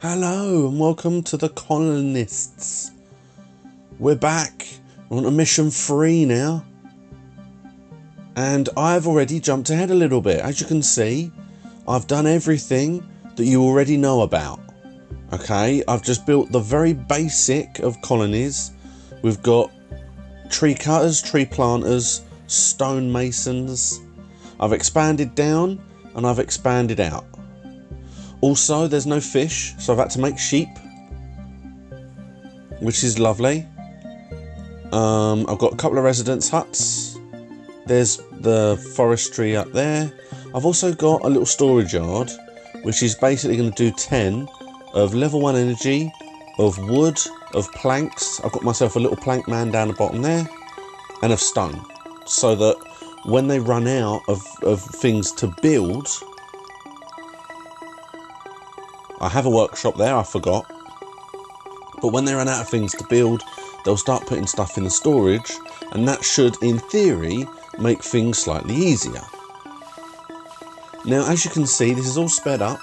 Hello and welcome to the Colonists. We're back. We're on a mission 3 now. And I've already jumped ahead a little bit. As you can see, I've done everything that you already know about. Okay, I've just built the very basic of colonies. We've got tree cutters, tree planters, stone masons. I've expanded down and I've expanded out. Also, there's no fish, so I've had to make sheep, which is lovely. I've got a couple of residence huts. There's the forestry up there. I've also got a little storage yard, which is basically going to do 10 of level 1 energy, of wood, of planks. I've got myself a little plank man down the bottom there, and of stone, so that when they run out of things to build, I have a workshop there, I forgot. But when they run out of things to build, they'll start putting stuff in the storage, and that should, in theory, make things slightly easier. Now, as you can see, this is all sped up.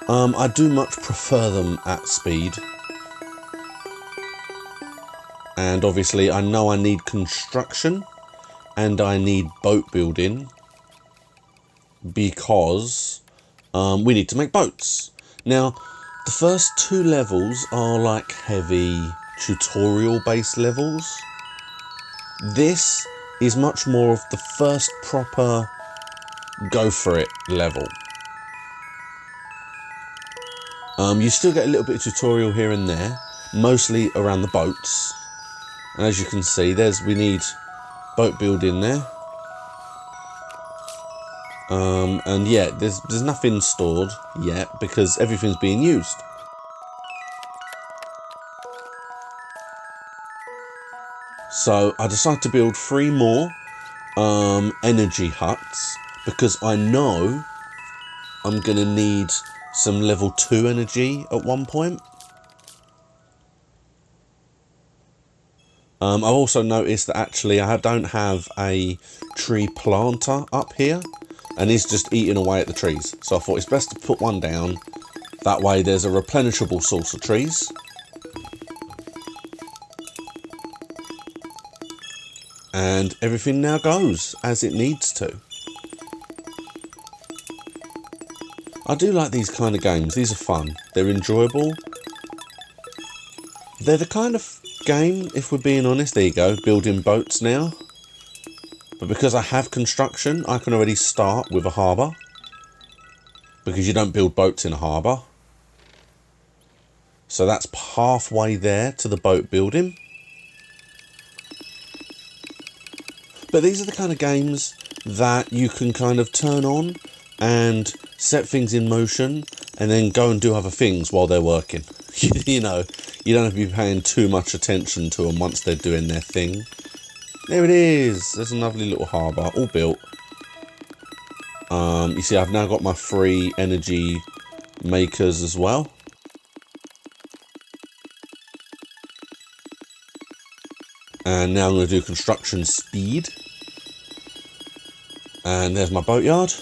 I do much prefer them at speed. And obviously, I know I need construction, and I need boat building, because we need to make boats. Now, the first 2 levels are like heavy tutorial based levels. This is much more of the first proper go for it level. You still get a little bit of tutorial here and there, mostly around the boats. And as you can see, we need boat building there. And yeah, there's nothing stored yet because everything's being used. So I decided to build 3 more energy huts because I know I'm gonna need some level 2 energy at one point. I've also noticed that actually I don't have a tree planter up here, and he's just eating away at the trees. So I thought it's best to put one down. That way there's a replenishable source of trees. And everything now goes as it needs to. I do like these kind of games. These are fun. They're enjoyable. They're the kind of game, if we're being honest, there you go, building boats now. But because I have construction, I can already start with a harbour. Because you don't build boats in a harbour. So that's halfway there to the boat building. But these are the kind of games that you can kind of turn on and set things in motion and then go and do other things while they're working. You know, you don't have to be paying too much attention to them once they're doing their thing. There it is. There's a lovely little harbour, all built. You see, I've now got my 3 energy makers as well. And now I'm going to do construction speed. And there's my boatyard.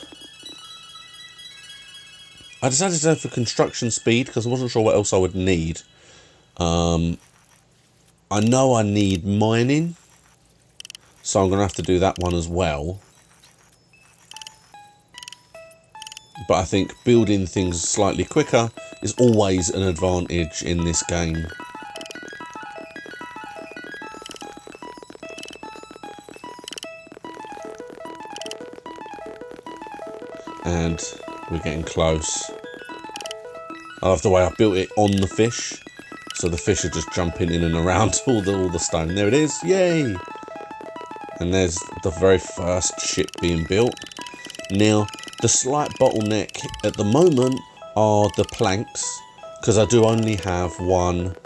I decided to go for construction speed because I wasn't sure what else I would need. I know I need mining, so I'm going to have to do that one as well. But I think building things slightly quicker is always an advantage in this game. And we're getting close. I love the way I built it on the fish, so the fish are just jumping in and around all the stone. There it is, yay! And there's the very first ship being built. Now, the slight bottleneck at the moment are the planks, because I do only have 1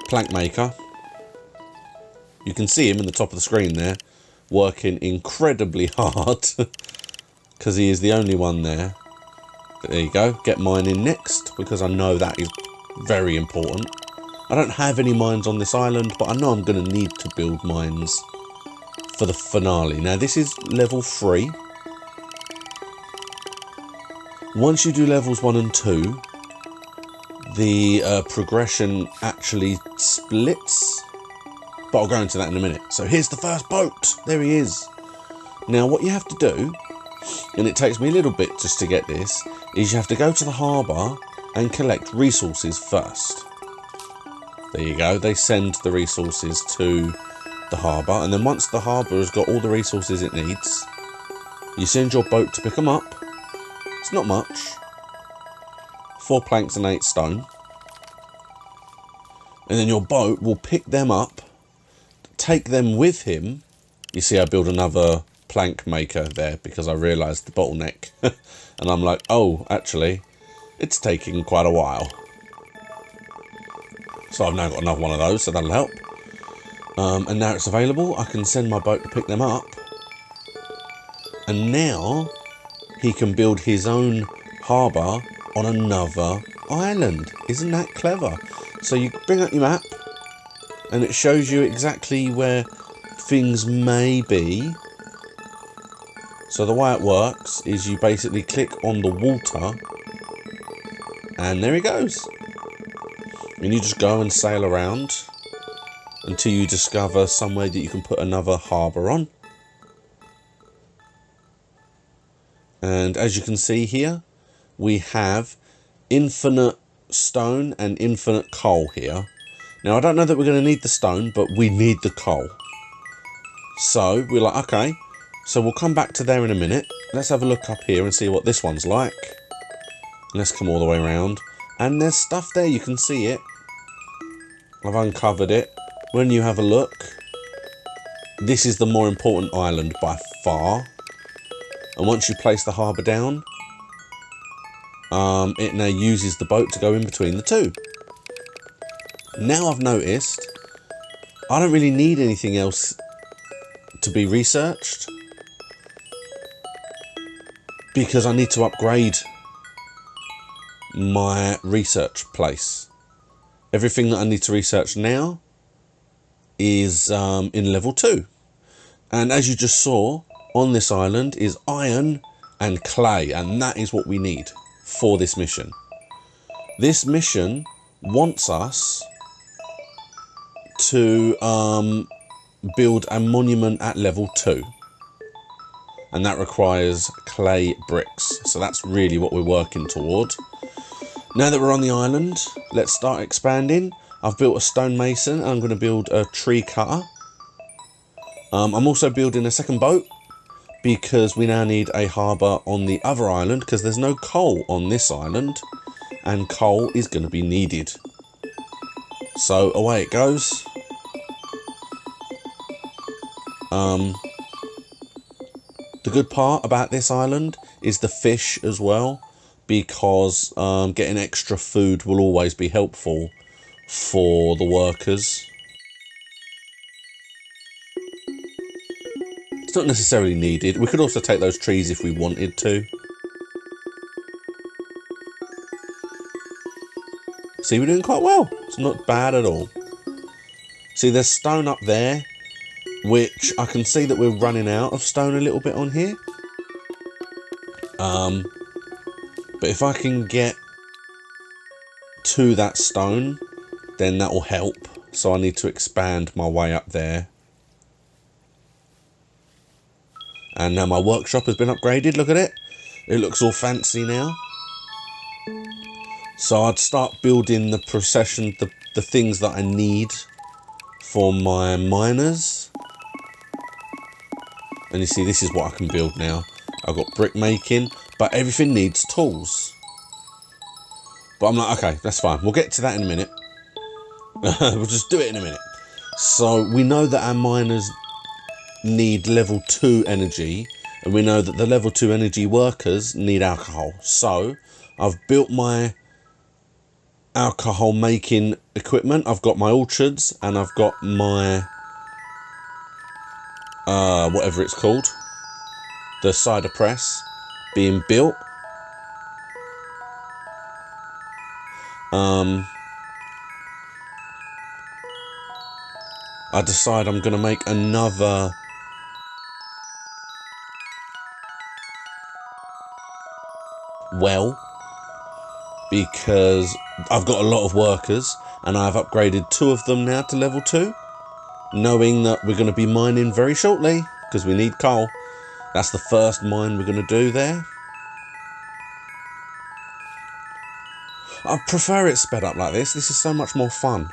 plank maker. You can see him in the top of the screen there, working incredibly hard, because he is the only one there. But there you go, get mining next, because I know that is very important. I don't have any mines on this island, but I know I'm going to need to build mines for the finale. Now, this is level 3. Once you do levels 1 and 2, the progression actually splits, but I'll go into that in a minute. So here's the first boat. There he is. Now what you have to do, and it takes me a little bit just to get this, is you have to go to the harbour and collect resources first. There you go. They send the resources to the harbour, and then once the harbour has got all the resources it needs, you send your boat to pick them up. It's not much. 4 planks and 8 stone. And then your boat will pick them up, take them with him. You see I build another plank maker there because I realised the bottleneck. And I'm like, oh, actually, it's taking quite a while. So I've now got another one of those, so that'll help. And now it's available. I can send my boat to pick them up. And now he can build his own harbour on another island. Isn't that clever? So you bring up your map and it shows you exactly where things may be. So the way it works is you basically click on the water and there he goes. And you just go and sail around until you discover somewhere that you can put another harbour on. And as you can see here, we have infinite stone and infinite coal here. Now I don't know that we're going to need the stone, but we need the coal. So we're like, okay, so we'll come back to there in a minute. Let's have a look up here and see what this one's like. Let's come all the way around. And there's stuff there, you can see it. I've uncovered it. When you have a look, this is the more important island by far. And once you place the harbour down, it now uses the boat to go in between the two. Now I've noticed I don't really need anything else to be researched because I need to upgrade my research place. Everything that I need to research now is in level 2. And as you just saw, on this island is iron and clay, and that is what we need for this mission. This mission wants us to build a monument at level 2, and that requires clay bricks. So that's really what we're working toward. Now that we're on the island, let's start expanding. I've built a stonemason and I'm going to build a tree cutter. I'm also building a second boat because we now need a harbour on the other island because there's no coal on this island and coal is going to be needed. So away it goes. The good part about this island is the fish as well, because getting extra food will always be helpful for the workers. It's not necessarily needed. We could also take those trees if we wanted to. See, we're doing quite well. It's not bad at all. See, there's stone up there, which I can see that we're running out of stone a little bit on here. But if I can get to that stone, then that will help. So I need to expand my way up there. And now my workshop has been upgraded. Look at it. It looks all fancy now. So I'd start building the procession, the things that I need for my miners. And you see, this is what I can build now. I've got brick making, but everything needs tools. But I'm like, okay, that's fine. We'll get to that in a minute. We'll just do it in a minute. So we know that our miners need level 2 energy, and we know that the level 2 energy workers need alcohol. So I've built my alcohol making equipment. I've got my orchards and I've got my whatever it's called, the cider press being built. I decide I'm going to make another well, because I've got a lot of workers and I've upgraded 2 of them now to level 2, knowing that we're going to be mining very shortly because we need coal. That's the first mine we're going to do there. I prefer it sped up like this. This is so much more fun.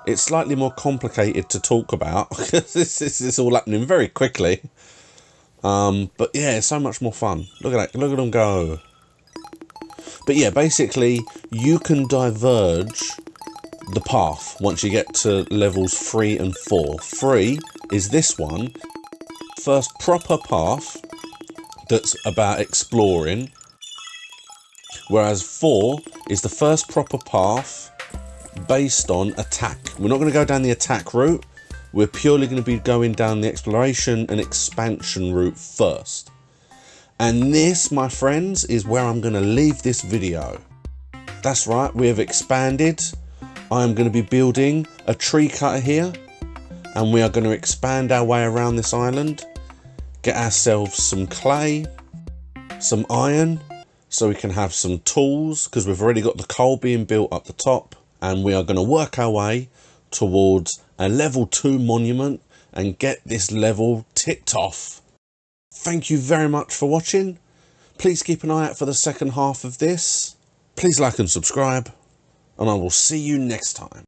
It's slightly more complicated to talk about because this is all happening very quickly. But yeah, it's so much more fun. Look at that. Look at them go. But yeah, basically, you can diverge the path once you get to levels 3 and 4. 3 is this one. First proper path that's about exploring. Whereas 4 is the first proper path based on attack. We're not going to go down the attack route. We're purely going to be going down the exploration and expansion route first. And this, my friends, is where I'm going to leave this video. That's right, we have expanded. I am going to be building a tree cutter here. And we are going to expand our way around this island. Get ourselves some clay, some iron, so we can have some tools, because we've already got the coal being built up the top. And we are going to work our way towards a level 2 monument and get this level ticked off. Thank you very much for watching. Please keep an eye out for the second half of this. Please like and subscribe, and I will see you next time.